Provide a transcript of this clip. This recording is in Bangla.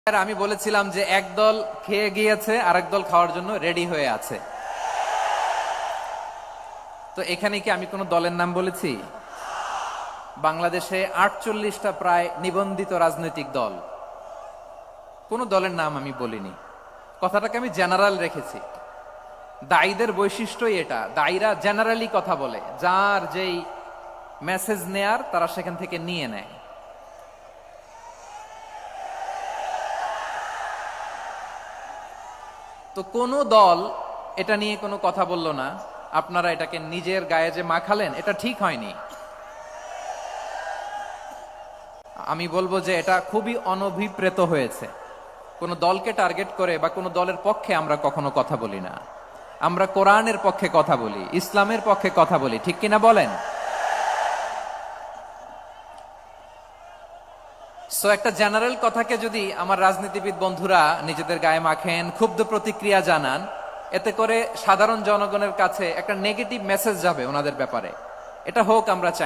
আর আমি বলেছিলাম যে একদল খেয়ে গিয়েছে আর একদল খাওয়ার জন্য রেডি হয়ে আছে। তো এখানে কি আমি কোনো দলের নাম বলেছি? বাংলাদেশে ৪৮টা প্রায় নিবন্ধিত রাজনৈতিক দল, কোন দলের নাম আমি বলিনি। কথাটাকে আমি জেনারেল রেখেছি। দায়ীদের বৈশিষ্ট্যই এটা, দায়ীরা জেনারেলি কথা বলে, যার যেই মেসেজ নেয়ার তারা সেখান থেকে নিয়ে নেয়। তো কোন দল এটা নিয়ে কোনো কথা বলল না, আপনারা এটাকে নিজের গায়ে যে মাখালেন, এটা ঠিক হয়নি। আমি বলবো যে এটা খুবই অনভিপ্রেত হয়েছে। কোন দলকে টার্গেট করে বা কোন দলের পক্ষে আমরা কখনো কথা বলি না। আমরা কোরআনের পক্ষে কথা বলি, ইসলামের পক্ষে কথা বলি, ঠিক কিনা বলেন? সো একটা জেনারেল কথাকে যদি আমার রাজনীতিবিদ বন্ধুরা নিজেদের গায়ে মাখেন, ক্ষুব্ধ প্রতিক্রিয়া জানান, এতে করে সাধারণ জনগণের কাছে একটা নেগেটিভ মেসেজ যাবে ওনাদের ব্যাপারে। এটা হোক আমরা চাই।